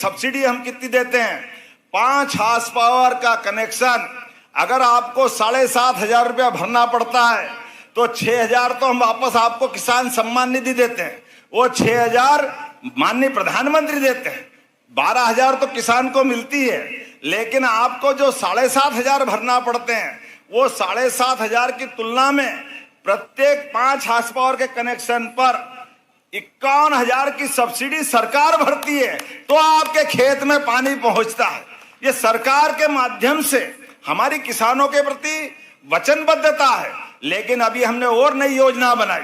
Subsidy हम कितनी देते हैं? 5 हार्स पावर का कनेक्शन अगर आपको 7,500 रुपया भरना पड़ता है तो 6,000 तो हम वापस आपको किसान सम्मान निधि देते हैं, वो 6,000 माननीय प्रधानमंत्री देते हैं, 12,000 तो किसान को मिलती है। लेकिन आपको जो 7,500 भरना पड़ते हैं वो 7,500 की तुलना में प्रत्येक 5 हार्स पावर के कनेक्शन पर 51,000 की सब्सिडी सरकार भरती है, तो आपके खेत में पानी पहुंचता है। ये सरकार के माध्यम से हमारी किसानों के प्रति वचनबद्धता है। लेकिन अभी हमने और नई योजना बनाई।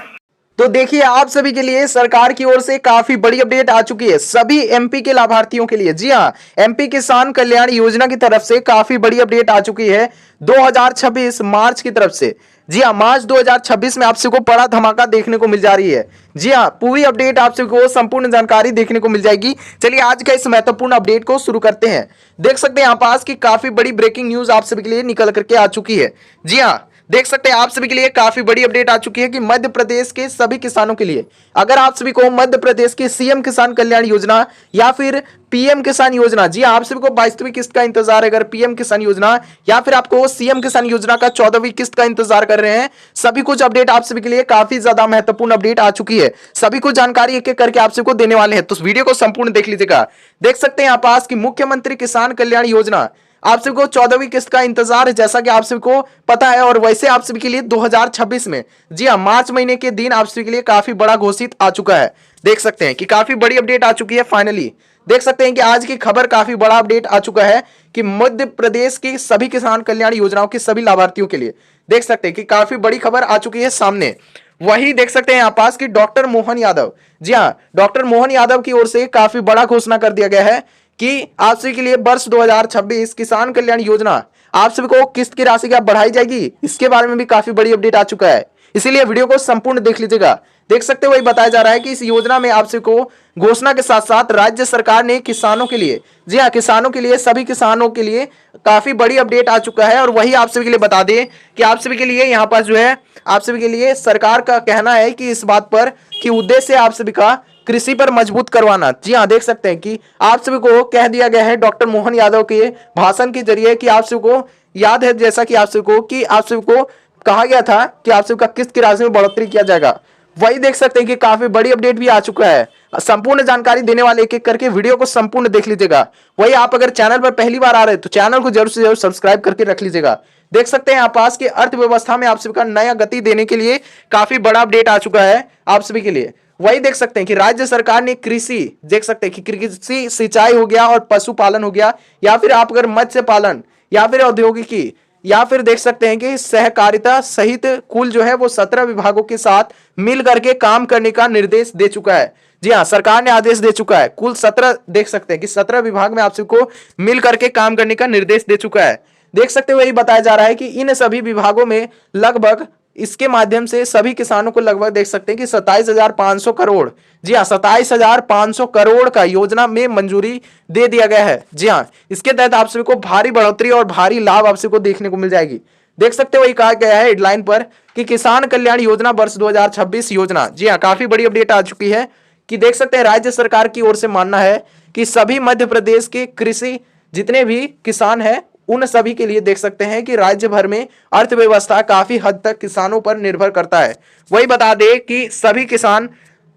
तो देखिए, आप सभी के लिए सरकार की ओर से काफी बड़ी अपडेट आ चुकी है सभी एमपी के लाभार्थियों के लिए। जी हां, एमपी किसान कल्याण योजना की तरफ से काफी बड़ी अपडेट आ चुकी है 2026 मार्च की तरफ से। जी हां, मार्च 2026 में आप सबको बड़ा धमाका देखने को मिल जा रही है। जी हां, पूरी अपडेट आप सबको संपूर्ण जानकारी देखने को मिल जाएगी। चलिए आज का इस महत्वपूर्ण अपडेट को शुरू करते हैं। देख सकते हैं यहाँ पास की काफी बड़ी ब्रेकिंग न्यूज आप सभी के लिए निकल करके आ चुकी है। जी हां, देख सकते हैं आप सभी के लिए काफी बड़ी अपडेट आ चुकी है कि मध्य प्रदेश के सभी किसानों के लिए, अगर आप सभी को मध्य प्रदेश की सीएम किसान कल्याण योजना या फिर पीएम किसान योजना, जी आप सभी को 22वीं किस्त का इंतजार है, अगर पीएम किसान योजना या फिर आपको सीएम किसान योजना का 14वीं किस्त का इंतजार कर रहे हैं, सभी कुछ अपडेट आप सभी के लिए काफी ज्यादा महत्वपूर्ण अपडेट आ चुकी है। सभी कुछ जानकारी एक एक करके आप सभी को देने वाले हैं, तो इस वीडियो को संपूर्ण देख लीजिएगा। देख सकते हैं यहाँ पास की मुख्यमंत्री किसान कल्याण योजना आप सभी को 14वीं किस्त का इंतजार है, जैसा कि आप सभी को पता है। और वैसे आप सभी के लिए 2026 में, जी हाँ, मार्च महीने के दिन आप सभी के लिए काफी बड़ा घोषित आ चुका है। देख सकते हैं कि काफी बड़ी अपडेट आ चुकी है फाइनली। देख सकते हैं कि आज की खबर काफी बड़ा अपडेट आ चुका है कि मध्य प्रदेश की सभी किसान कल्याण योजनाओं के सभी लाभार्थियों के लिए देख सकते हैं कि काफी बड़ी खबर आ चुकी है सामने। वही देख सकते हैं यहाँ पास की डॉक्टर मोहन यादव, जी हाँ, डॉक्टर मोहन यादव की ओर से काफी बड़ा घोषणा कर दिया गया है कि आप सभी के लिए वर्ष 2026 किसान कल्याण योजना आप सभी को किस्त की राशि क्या बढ़ाई जाएगी, इसके बारे में भी काफी बड़ी अपडेट आ चुका है। इसीलिए वीडियो को संपूर्ण देख लीजिएगा। देख सकते हो वही बताया जा रहा है कि इस योजना में आप सभी को घोषणा के साथ साथ राज्य सरकार ने किसानों के लिए, जी हाँ, किसानों के लिए, सभी किसानों के लिए काफी बड़ी अपडेट आ चुका है। और वही आप सभी के लिए बता दें कि आप सभी के लिए यहाँ पास जो है, आप सभी के लिए सरकार का कहना है कि इस बात पर कि उद्देश्य आप सभी का कृषि पर मजबूत करवाना। जी हाँ, देख सकते हैं कि आप सभी को कह दिया गया है डॉक्टर मोहन यादव के भाषण के जरिए कि आप सभी को याद है, जैसा कि आप सभी को कि आप सभी को कहा गया था कि आप सभी का किस्त की राशि में बढ़ोतरी किया जाएगा। वही देख सकते हैं कि काफी बड़ी अपडेट भी आ चुका है। संपूर्ण जानकारी देने वाले एक एक करके वीडियो को संपूर्ण देख लीजिएगा। वही आप अगर चैनल पर पहली बार आ रहे हैं तो चैनल को जरूर से जरूर सब्सक्राइब करके रख लीजिएगा। देख सकते हैं आपास की अर्थव्यवस्था में आप सभी का नया गति देने के लिए काफी बड़ा अपडेट आ चुका है आप सभी के लिए। वही देख सकते हैं कि राज्य सरकार ने कृषि, देख सकते हैं कि कृषि, सिंचाई हो गया और पशुपालन हो गया, या फिर आप अगर मत्स्य पालन या फिर औद्योगिकी या फिर देख सकते हैं कि सहकारिता सहित कुल जो है वो 17 विभागों के साथ मिल करके काम करने का निर्देश दे चुका है। जी हाँ, सरकार ने आदेश दे चुका है। कुल 17 देख सकते हैं कि 17 विभाग में आप सबको मिल करके काम करने का निर्देश दे चुका है। देख सकते हैं वही बताया जा रहा है कि इन सभी विभागों में लगभग इसके माध्यम से सभी किसानों को लगभग देख सकते हैं कि 27,500 करोड़, जी हाँ, 27,500 करोड़ का योजना में मंजूरी दे दिया गया है। जी हाँ, इसके तहत आप सभी को भारी बढ़ोतरी और भारी लाभ आप सभी को देखने को मिल जाएगी। देख सकते हो वही कहा गया है हेडलाइन पर कि किसान कल्याण योजना वर्ष 2026 योजना। जी हाँ, काफी बड़ी अपडेट आ चुकी है कि देख सकते हैं राज्य सरकार की ओर से मानना है कि सभी मध्य प्रदेश के कृषि जितने भी किसान हैं उन सभी के लिए देख सकते हैं कि राज्य भर में अर्थव्यवस्था काफी हद तक किसानों पर निर्भर करता है। वही बता दें कि सभी किसान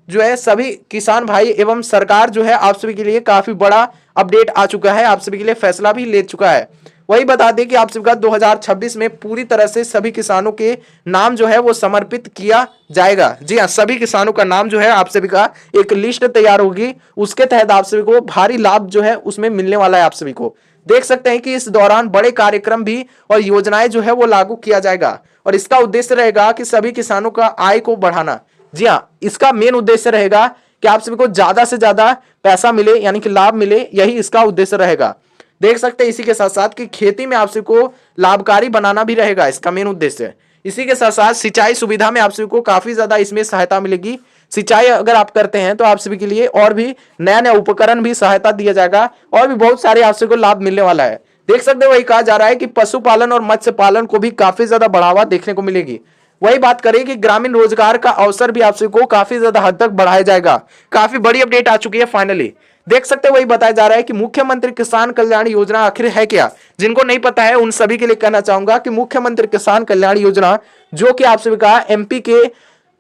जो है, सभी किसान भाई एवं सरकार जो है आप सभी के लिए काफी बड़ा अपडेट आ चुका है, आप सभी के लिए फैसला भी ले चुका है। वही बता दें कि आप सभी का 2026 में पूरी तरह से सभी किसानों के नाम जो है वो समर्पित किया जाएगा। जी हाँ, सभी किसानों का नाम जो है आप सभी का एक लिस्ट तैयार होगी, उसके तहत आप सभी को भारी लाभ जो है उसमें मिलने वाला है। आप सभी को देख सकते हैं कि इस दौरान बड़े कार्यक्रम भी और योजनाएं जो है वो लागू किया जाएगा और इसका उद्देश्य रहेगा कि सभी किसानों का आय को बढ़ाना। जी हाँ, इसका मेन उद्देश्य रहेगा कि आप सभी को ज्यादा से ज्यादा पैसा मिले, यानी कि लाभ मिले, यही इसका उद्देश्य रहेगा। देख सकते हैं इसी के साथ साथ कि खेती में आप सभी को लाभकारी बनाना भी रहेगा इसका मेन उद्देश्य। इसी के साथ साथ सिंचाई सुविधा में आप सभी को काफी ज्यादा इसमें सहायता मिलेगी। सिंचाई अगर आप करते हैं तो आप सभी के लिए और भी नया नया उपकरण भी सहायता दिया जाएगा और भी बहुत सारे आप सभी को लाभ मिलने वाला है। देख सकते हैं वही कहा जा रहा है कि पशुपालन और मत्स्य पालन को भी काफी ज्यादा बढ़ावा देखने को मिलेगी। वही बात करें कि ग्रामीण रोजगार का अवसर भी आप सभी को काफी ज्यादा हद तक बढ़ाया जाएगा। काफी बड़ी अपडेट आ चुकी है फाइनली। देख सकते हैं वही बताया जा रहा है कि मुख्यमंत्री किसान कल्याण योजना आखिर है क्या। जिनको नहीं पता है उन सभी के लिए कहना चाहूंगा कि मुख्यमंत्री किसान कल्याण योजना जो कि आप सभी का एमपी के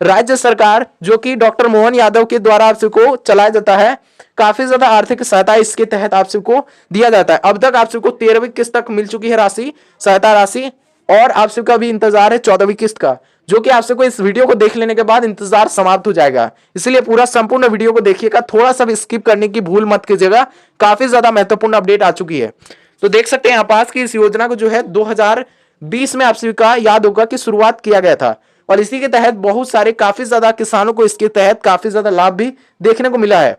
राज्य सरकार जो कि डॉक्टर मोहन यादव के द्वारा आप सबको चलाया जाता है, काफी ज्यादा आर्थिक सहायता इसके तहत आप सबको दिया जाता है। अब तक आप सबको 13वीं किस्त तक मिल चुकी है राशि, सहायता राशि, और आप सबका भी इंतजार है 14वीं किस्त का, जो कि आप सबको इस वीडियो को देख लेने के बाद इंतजार समाप्त हो जाएगा। इसलिए पूरा संपूर्ण वीडियो को देखिएगा, थोड़ा सा भी स्किप करने की भूल मत कीजिएगा, काफी ज्यादा महत्वपूर्ण अपडेट आ चुकी है। तो देख सकते हैं यहाँ पास की इस योजना को जो है 2020 में आप सभी का याद होगा कि शुरुआत किया गया था, और इसी के तहत बहुत सारे काफी ज्यादा किसानों को इसके तहत काफी ज्यादा लाभ भी देखने को मिला है।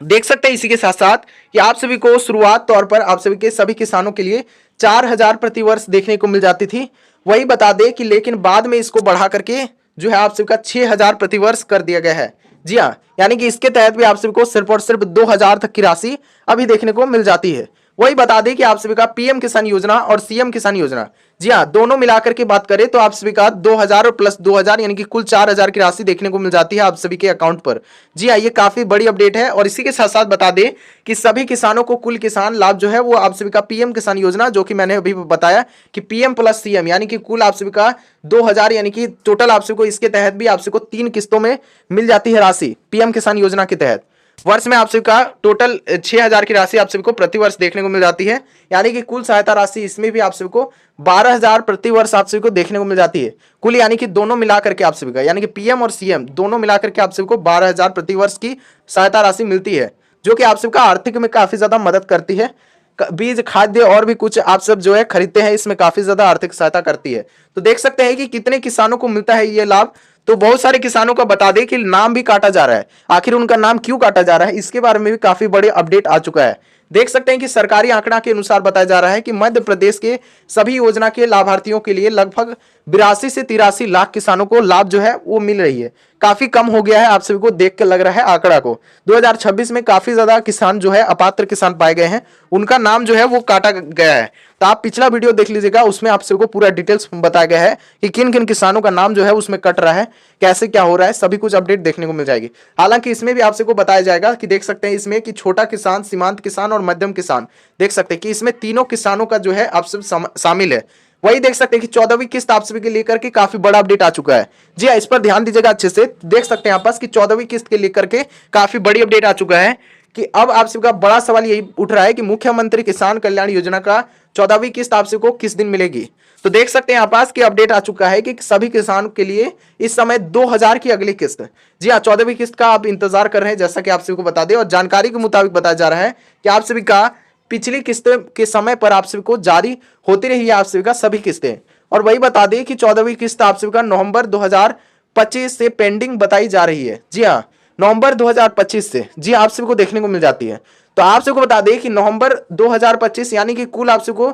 देख सकते हैं इसी के साथ साथ कि आप सभी को शुरुआत तौर पर आप सभी के सभी किसानों के लिए 4000 प्रति वर्ष देखने को मिल जाती थी। वही बता दें कि लेकिन बाद में इसको बढ़ा करके जो है आप सभी का 6000 प्रति वर्ष कर दिया गया है। जी हाँ, यानी कि इसके तहत भी आप सभी को सिर्फ और सिर्फ 2000 तक की राशि अभी देखने को मिल जाती है। वही बता दें कि आप सभी का पीएम किसान योजना और सीएम किसान योजना, जी हाँ, दोनों मिलाकर के बात करें तो आप सभी का 2000 और प्लस 2000 यानी कि कुल 4000 की राशि देखने को मिल जाती है आप सभी के अकाउंट पर। जी हाँ, ये काफी बड़ी अपडेट है। और इसी के साथ साथ बता दें कि सभी किसानों को कुल किसान लाभ जो है वो आप सभी का पीएम किसान योजना, जो कि मैंने अभी बताया कि पीएम प्लस सीएम यानी कि कुल आप सभी का 2000 यानी कि टोटल आप सभी को इसके तहत भी आप सभी को 3 किस्तों में मिल जाती है राशि पीएम किसान योजना के तहत। वर्ष में आप सभी का टोटल 6000 की राशि आप सभी को प्रति वर्ष देखने को मिल जाती है, यानी कि कुल सहायता राशि इसमें भी आप सभी को 12000 प्रति वर्ष आप सभी को देखने को मिल जाती है कुल, यानी कि दोनों मिलाकर के आप सभी का यानी कि पीएम और सीएम दोनों मिलाकर के आप सभी को 12000 प्रति वर्ष की सहायता राशि मिलती है, जो कि आप सभी का आर्थिक में काफी ज्यादा मदद करती है। बीज, खाद्य और भी कुछ आप सब जो है खरीदते हैं, इसमें काफी ज्यादा आर्थिक सहायता करती है। तो देख सकते हैं कि कितने किसानों को मिलता है ये लाभ। तो बहुत सारे किसानों का बता दें कि नाम भी काटा जा रहा है, आखिर उनका नाम क्यों काटा जा रहा है इसके बारे में भी काफी बड़े अपडेट आ चुका है। देख सकते हैं कि सरकारी आंकड़ा के अनुसार बताया जा रहा है कि मध्य प्रदेश के सभी योजना के लाभार्थियों के लिए लगभग 82 से 83 लाख किसानों को लाभ जो है वो मिल रही है। काफी कम हो गया है, आप सभी को देख के लग रहा है आंकड़ा को। 2026 में काफी ज्यादा किसान जो है अपात्र किसान पाए गए हैं, उनका नाम जो है वो काटा गया है। तो आप पिछला वीडियो देख लीजिएगा, उसमें आप सबको पूरा डिटेल्स बताया गया है कि किन किन किसानों का नाम जो है उसमें कट रहा है, कैसे क्या हो रहा है, सभी कुछ अपडेट देखने को मिल जाएगी। हालांकि इसमें भी आप सबको बताया जाएगा कि देख सकते हैं इसमें कि छोटा किसान, सीमांत किसान और मध्यम किसान, देख सकते हैं कि इसमें तीनों किसानों का जो है आप सब शामिल है। वही देख सकते हैं कि 14वीं किस्त आप सभी के लेकर के काफी बड़ा अपडेट आ चुका है। जी हाँ, इस पर ध्यान दीजिएगा अच्छे से। देख सकते हैं यहाँ पास कि 14वीं किस्त के लेकर के काफी बड़ी अपडेट आ चुका है कि अब आप सबका बड़ा सवाल यही उठ रहा है कि मुख्यमंत्री किसान कल्याण योजना का 14वीं किस्त आप सबको किस दिन मिलेगी। तो देख सकते हैं यहाँ पास की अपडेट आ चुका है कि सभी किसानों के लिए इस समय 2000 की अगली किस्त, जी हाँ, 14वीं किस्त का आप इंतजार कर रहे हैं, जैसा कि आप सभी को बता दें। और जानकारी के मुताबिक बताया जा रहा है कि आप सभी का पिछली किस्त के समय पर आप सभी को जारी होती रही है आप सभी का सभी किस्तें। और वही बता दें कि 14वीं किस्त आप सभी का नवंबर 2025 से पेंडिंग बताई जा रही है। जी हाँ, नवंबर 2025 से जी आप सभी को देखने को मिल जाती है। तो आप सभी को बता दें कि नवंबर 2025 यानी कि कुल आप सभी को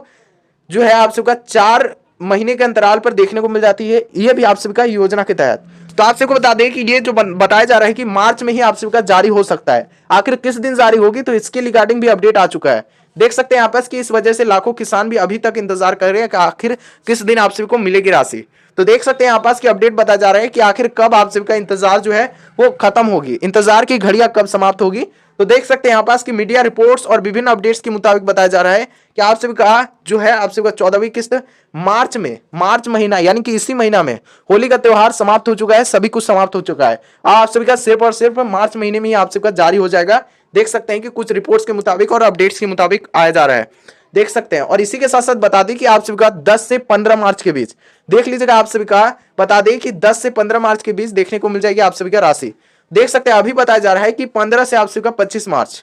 जो है आप सभी का 4 महीने के अंतराल पर देखने को मिल जाती है, ये भी आप सभी का योजना के तहत। तो आप सबको बता दें कि ये जो बताया जा रहा है कि मार्च में ही आप सभी का जारी हो सकता है। आखिर किस दिन जारी होगी, तो इसके रिगार्डिंग भी अपडेट आ चुका है। देख सकते हैं आपस की इस वजह से लाखों किसान भी अभी तक इंतजार कर रहे हैं कि आखिर किस दिन आप सभी को मिलेगी राशि। तो देख सकते हैं आपस की अपडेट बताया जा रहा है कि आखिर कब आप सभी का इंतजार जो है वो खत्म होगी, इंतजार की घड़ियां कब समाप्त होगी। तो देख सकते हैं यहाँ पास की मीडिया रिपोर्ट्स और विभिन्न अपडेट्स के मुताबिक बताया जा रहा है कि आप सभी का जो है आप सभी का 14वीं किस्त मार्च महीना यानी कि इसी महीना में होली का त्योहार समाप्त हो चुका है, सभी कुछ समाप्त हो चुका है। आप सभी का सिर्फ और सिर्फ मार्च महीने में ही आप सभी का जारी हो जाएगा। देख सकते हैं कि कुछ रिपोर्ट्स के मुताबिक और अपडेट्स के मुताबिक आया जा रहा है, देख सकते हैं। और इसी के साथ साथ बता दें कि आप सभी का 10 से 15 मार्च के बीच देख लीजिएगा, आप सभी का बता दें कि 10 से 15 मार्च के बीच देखने को मिल जाएगी आप सभी का राशि। देख सकते हैं अभी बताया जा रहा है कि 15 से आप सभी का 25 मार्च,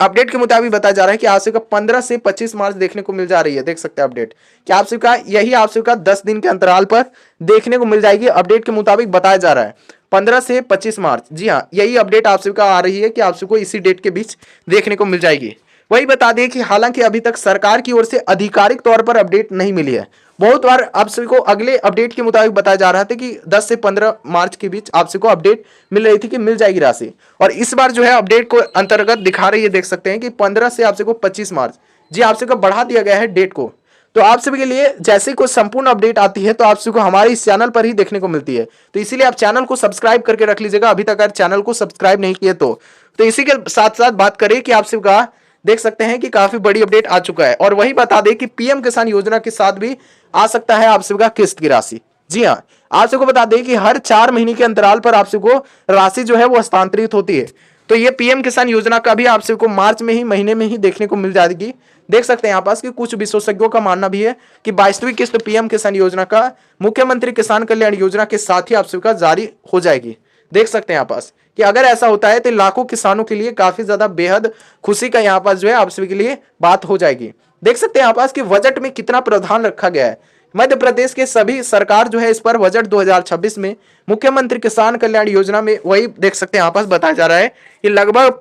अपडेट के मुताबिक बताया जा रहा है कि आप सभी का 15 से 25 मार्च देखने को मिल जा रही है। देख सकते हैं अपडेट कि आप सभी का यही आप सभी का 10 दिन के अंतराल पर देखने को मिल जाएगी। अपडेट के मुताबिक बताया जा रहा है 15 से 25 मार्च, जी हाँ, यही अपडेट आप सभी का आ रही है कि आप सभी को इसी डेट के बीच देखने को मिल जाएगी। वही बता दें कि हालांकि अभी तक सरकार की ओर से आधिकारिक तौर पर अपडेट नहीं मिली है। बहुत बार आप सभी को अगले अपडेट के मुताबिक बताया जा रहा था कि 10 से 15 मार्च के बीच आप सभी को अपडेट मिल रही थी कि मिल जाएगी राशि, और इस बार जो है अपडेट को अंतर्गत दिखा रही है। देख सकते हैं कि 15 से आप सभी को 25 मार्च, जी आप सभी को बढ़ा दिया गया है डेट को। तो आप सभी के लिए जैसे कोई संपूर्ण अपडेट आती है तो आप सभी को हमारे इस चैनल पर ही देखने को मिलती है। तो इसीलिए आप चैनल को सब्सक्राइब करके रख लीजिएगा, अभी तक अगर चैनल को सब्सक्राइब नहीं किए तो तो इसी के साथ साथ बात करें कि आपसे कहा देख सकते हैं कि काफी बड़ी अपडेट आ चुका है। और वही बता दें कि पीएम किसान योजना के साथ भी आ सकता है आप सबका किस्त की राशि। जी हाँ, आप सबको बता दें कि हर 4 महीने के अंतराल पर आप सबको राशि जो है वो हस्तांतरित होती है। तो ये पीएम किसान योजना का भी आप सबको मार्च में ही महीने में ही देखने को मिल जाएगी। देख सकते हैं यहाँ पास कि कुछ विशेषज्ञों का मानना भी है कि 22वीं किस्त पीएम किसान योजना का मुख्यमंत्री किसान कल्याण योजना के साथ ही आप सबका जारी हो जाएगी। देख सकते हैं यहाँ पास कि अगर ऐसा होता है तो लाखों किसानों के लिए काफी ज्यादा बेहद खुशी का यहाँ पास जो है आप सभी के लिए बात हो जाएगी। देख सकते हैं यहाँ पास कि बजट में कितना प्रावधान रखा गया है। मध्य प्रदेश के सभी सरकार जो है इस पर बजट 2026 में मुख्यमंत्री किसान कल्याण योजना में वही देख सकते हैं यहाँ पास बताया जा रहा है कि लगभग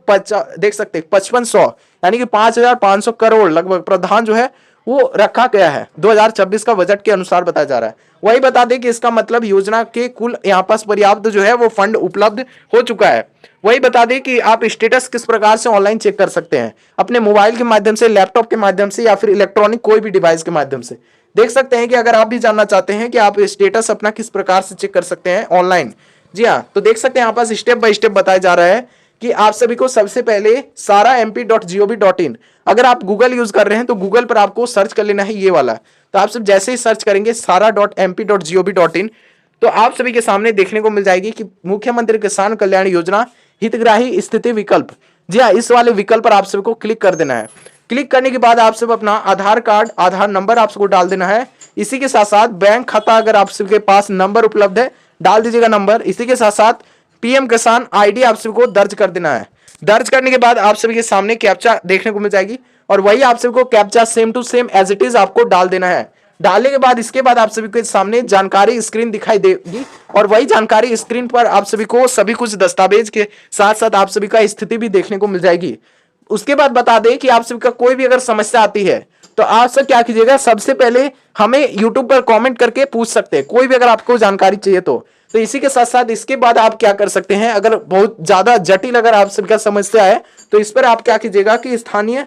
देख सकते हैं 5500 यानी कि 5500 करोड़ लगभग प्रावधान जो है वो रखा गया है 2026 का बजट के अनुसार बताया जा रहा है। वही बता दें कि इसका मतलब योजना के कुल यहाँ पास पर्याप्त जो है वो फंड उपलब्ध हो चुका है। वही बता दें कि आप स्टेटस किस प्रकार से ऑनलाइन चेक कर सकते हैं, अपने मोबाइल के माध्यम से, लैपटॉप के माध्यम से या फिर इलेक्ट्रॉनिक कोई भी डिवाइस के माध्यम से। देख सकते हैं कि अगर आप भी जानना चाहते हैं कि आप स्टेटस अपना किस प्रकार से चेक कर सकते हैं ऑनलाइन। जी हाँ, तो देख सकते हैं यहाँ पास स्टेप बाय स्टेप बताया जा रहा है कि आप सभी को सबसे पहले sara.mp.gov.in अगर आप गूगल यूज कर रहे हैं तो गूगल पर आपको सर्च कर लेना है ये वाला। तो आप सब जैसे ही सर्च करेंगे sara.mp.gov.in तो आप सभी के सामने देखने को मिल जाएगी कि मुख्यमंत्री किसान कल्याण योजना हितग्राही स्थिति विकल्प। जी हाँ, इस वाले विकल्प पर आप सभी को क्लिक कर देना है। क्लिक करने के बाद आप सब अपना आधार कार्ड, आधार नंबर आप सबको डाल देना है। इसी के साथ साथ बैंक खाता अगर आप सबके पास नंबर उपलब्ध है डाल दीजिएगा नंबर। इसी के साथ साथ पीएम किसान आईडी आप सबको दर्ज कर देना है। दर्ज करने के बाद आप सभी के सामने कैप्चा देखने को मिल जाएगी और वही आप सबको captcha same to same as it is आपको डाल देना है। डालने के बाद इसके बाद आप सभी के सामने जानकारी स्क्रीन दिखाई देगी और वही जानकारी स्क्रीन पर आप सभी को सभी कुछ दस्तावेज के साथ साथ आप सभी का स्थिति भी देखने को मिल जाएगी। उसके बाद बता दें कि आप सभी का कोई भी अगर समस्या आती है तो आप सब क्या कीजिएगा, सबसे पहले हमें YouTube पर कमेंट करके पूछ सकते हैं कोई भी अगर आपको जानकारी चाहिए तो इसी के साथ साथ इसके बाद आप क्या कर सकते हैं, अगर बहुत ज्यादा जटिल अगर आप सबका समस्या है तो इस पर आप क्या कीजिएगा कि स्थानीय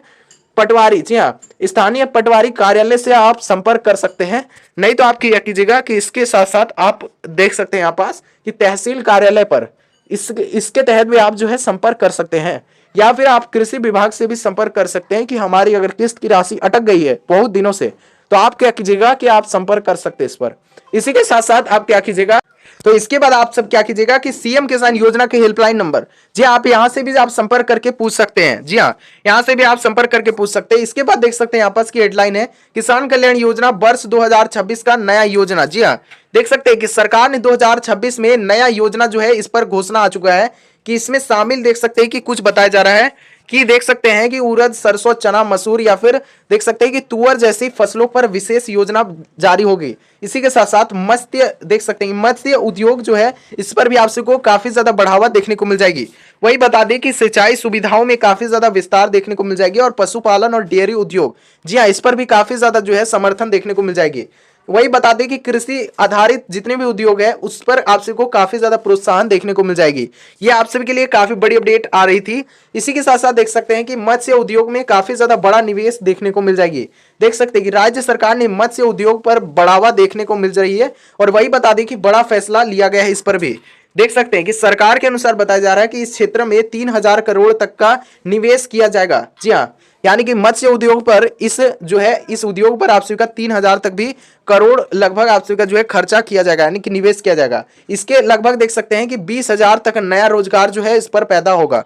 पटवारी, जी हाँ, स्थानीय पटवारी कार्यालय से आप संपर्क कर सकते हैं। नहीं तो आप क्या कीजिएगा कि इसके साथ साथ आप देख सकते हैं यहाँ पास कि तहसील कार्यालय पर इसके तहत भी आप जो है संपर्क कर सकते हैं या फिर आप कृषि विभाग से भी संपर्क कर सकते हैं कि हमारी अगर किस्त की राशि अटक गई है बहुत दिनों से तो आप क्या कीजिएगा कि आप संपर्क कर सकते हैं इस पर। इसी के साथ साथ आप क्या कीजिएगा तो इसके बाद आप सब क्या कीजिएगा कि सीएम किसान योजना के हेल्पलाइन नंबर, जी आप यहां से भी आप संपर्क करके पूछ सकते हैं। जी हाँ, यहां से भी आप संपर्क करके पूछ सकते हैं। इसके बाद देख सकते हैं यहाँ पास की हेडलाइन है किसान कल्याण योजना वर्ष 2026 का नया योजना। जी हाँ, देख सकते हैं कि सरकार ने 2026 में नया योजना जो है इस पर घोषणा आ चुका है कि इसमें शामिल देख सकते हैं कि कुछ बताया जा रहा है कि देख सकते हैं कि उड़द, सरसों, चना, मसूर या फिर देख सकते हैं कि तुअर जैसी फसलों पर विशेष योजना जारी होगी। इसी के साथ साथ मत्स्य देख सकते हैं मत्स्य उद्योग जो है इस पर भी आप सबको काफी ज्यादा बढ़ावा देखने को मिल जाएगी। वही बता दें कि सिंचाई सुविधाओं में काफी ज्यादा विस्तार देखने को मिल जाएगी और पशुपालन और डेयरी उद्योग, जी हाँ, इस पर भी काफी ज्यादा जो है समर्थन देखने को मिल जाएगी। वही बता दें कि कृषि आधारित जितने भी उद्योग है उस पर आप सबको काफी ज्यादा प्रोत्साहन देखने को मिल जाएगी। ये आप सभी के लिए काफी बड़ी अपडेट आ रही थी। इसी के साथ साथ देख सकते हैं कि मत्स्य उद्योग में काफी ज्यादा बड़ा निवेश देखने को मिल जाएगी। देख सकते हैं कि राज्य सरकार ने मत्स्य उद्योग पर बढ़ावा देखने को मिल रही है और वही बता दें कि बड़ा फैसला लिया गया है इस पर भी। देख सकते हैं कि सरकार के अनुसार बताया जा रहा है कि इस क्षेत्र में 3000 करोड़ तक का निवेश किया जाएगा। जी हाँ, यानी कि मत्स्य उद्योग पर इस उद्योग पर आप सभी का 3000 तक भी करोड़ लगभग आप सभी का जो है खर्चा किया जाएगा, यानी कि निवेश किया जाएगा। इसके लगभग देख सकते हैं कि 20,000 तक नया रोजगार जो है इस पर पैदा होगा।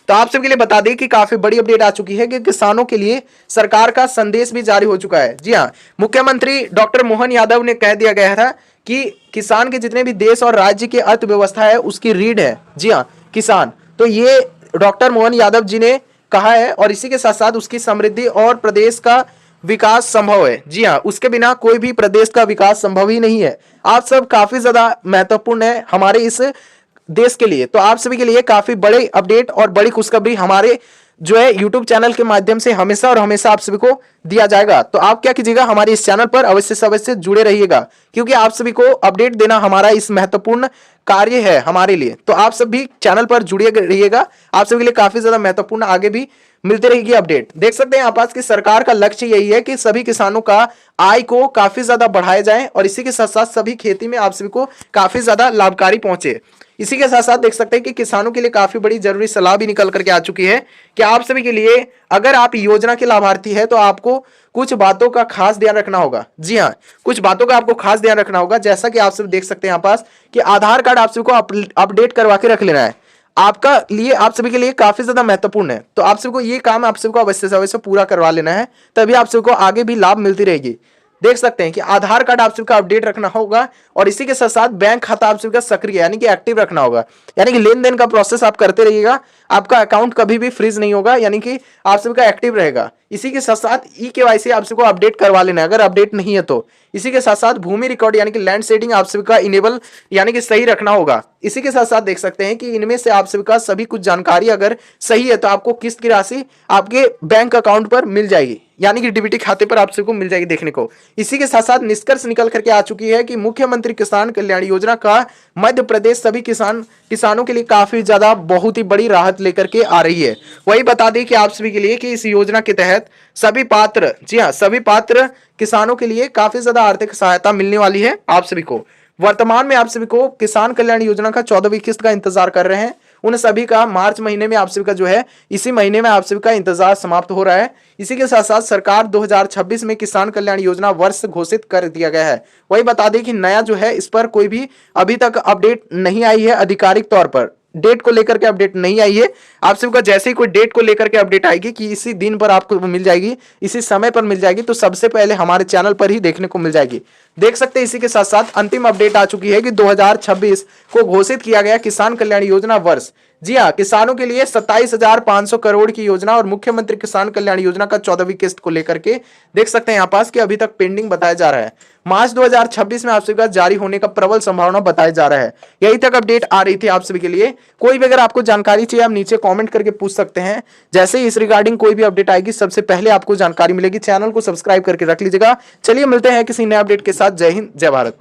तो आप सबके लिए बता दें कि काफी बड़ी अपडेट आ चुकी है कि किसानों के लिए सरकार का संदेश भी जारी हो चुका है। जी हाँ, मुख्यमंत्री डॉक्टर मोहन यादव ने कह दिया गया था कि किसान के जितने भी देश और राज्य की अर्थव्यवस्था है उसकी रीढ़ है। जी हाँ, किसान, तो ये डॉक्टर मोहन यादव जी ने कहा है और इसी के साथ साथ उसकी समृद्धि और प्रदेश का विकास संभव है। जी हाँ, उसके बिना कोई भी प्रदेश का विकास संभव ही नहीं है। आप सब काफी ज्यादा महत्वपूर्ण है हमारे इस देश के लिए। तो आप सभी के लिए काफी बड़े अपडेट और बड़ी खुशखबरी हमारे जो है YouTube चैनल के माध्यम से हमेशा और हमेशा आप सभी को दिया जाएगा। तो आप क्या कीजिएगा, हमारे इस चैनल पर अवश्य से अवश्य जुड़े रहिएगा क्योंकि आप सभी को अपडेट देना हमारा इस महत्वपूर्ण कार्य है हमारे लिए। तो आप सब भी चैनल पर जुड़े रहिएगा, आप सभी के लिए काफी ज्यादा महत्वपूर्ण आगे भी मिलती रहेगी अपडेट। देख सकते हैं आप आज की सरकार का लक्ष्य यही है कि सभी किसानों का आय को काफी ज्यादा बढ़ाया जाए और इसी के साथ साथ सभी खेती में आप सभी को काफी ज्यादा लाभकारी पहुंचे। इसी के साथ साथ देख सकते हैं कि किसानों के लिए काफी बड़ी जरूरी सलाह भी निकल करके आ चुकी है कि आप सभी के लिए अगर आप योजना के लाभार्थी है तो आपको कुछ बातों का खास ध्यान रखना होगा। जी हाँ, कुछ बातों का आपको खास ध्यान रखना होगा। जैसा कि आप सब देख सकते हैं यहाँ पास कि आधार कार्ड आप सभी को अपडेट करवा के रख लेना है। आपका लिए आप सभी के लिए काफी ज्यादा महत्वपूर्ण है, तो आप सभी को ये काम आप सभी को अवश्य से अवश्य पूरा करवा लेना है, तभी आप सभी को आगे भी लाभ मिलती रहेगी। देख सकते हैं कि आधार कार्ड आप सभी का अपडेट रखना होगा और इसी के साथ साथ बैंक खाता आप सभी का सक्रिय यानी कि एक्टिव रखना होगा, यानी कि लेन देन का प्रोसेस आप करते रहिएगा, आपका अकाउंट कभी भी फ्रीज नहीं होगा, यानी कि आप सभी का एक्टिव रहेगा। इसी के साथ साथ ई-केवाईसी आप सभी को अपडेट करवा लेना है अगर अपडेट नहीं है तो। इसी के साथ साथ भूमि रिकॉर्ड यानी कि लैंड सेटिंग आप सभी का इनेबल यानी कि सही रखना होगा। इसी के साथ साथ देख सकते हैं कि इनमें से आप सभी का सभी कुछ जानकारी अगर सही है तो आपको किस्त की राशि आपके बैंक अकाउंट पर मिल जाएगी, यानी कि डीबीटी खाते पर आप सभी को मिल जाएगी देखने को। इसी के साथ साथ निष्कर्ष निकल करके आ चुकी है कि मुख्यमंत्री किसान कल्याण योजना का मध्य प्रदेश सभी किसानों के लिए काफी ज्यादा बहुत ही बड़ी राहत लेकर के आ रही है। वही बता दें कि आप सभी के लिए कि इस योजना के तहत सभी पात्र, जी हाँ, सभी पात्र किसानों के लिए काफी ज्यादा आर्थिक सहायता मिलने वाली है। आप सभी को वर्तमान में आप सभी को किसान कल्याण योजना का 14वीं किस्त का इंतजार कर रहे हैं, उन सभी का मार्च महीने में आप सभी का जो है इसी महीने में आप सभी का इंतजार समाप्त हो रहा है। इसी के साथ साथ सरकार 2026 में किसान कल्याण योजना वर्ष घोषित कर दिया गया है। वही बता दें कि नया जो है इस पर कोई भी अभी तक अपडेट नहीं आई है, आधिकारिक तौर पर डेट को लेकर के अपडेट नहीं आई है। आप सबका जैसे ही कोई डेट को लेकर के अपडेट आएगी कि इसी दिन पर आपको मिल जाएगी, इसी समय पर मिल जाएगी, तो सबसे पहले हमारे चैनल पर ही देखने को मिल जाएगी। देख सकते हैं इसी के साथ साथ अंतिम अपडेट आ चुकी है कि 2026 को घोषित किया गया किसान कल्याण योजना वर्ष। जी हाँ, किसानों के लिए 27,500 करोड़ की योजना और मुख्यमंत्री किसान कल्याण योजना का 14वीं किस्त को लेकर के देख सकते हैं यहाँ पास कि अभी तक पेंडिंग बताया जा रहा है। मार्च 2026 में आप सभी का जारी होने का प्रबल संभावना बताया जा रहा है। यही तक अपडेट आ रही थी आप सभी के लिए। कोई भी अगर आपको जानकारी चाहिए आप नीचे कमेंट करके पूछ सकते हैं। जैसे ही इस रिगार्डिंग कोई भी अपडेट आएगी सबसे पहले आपको जानकारी मिलेगी। चैनल को सब्सक्राइब करके रख लीजिएगा। चलिए मिलते हैं किसी नए अपडेट के साथ। जय हिंद, जय भारत।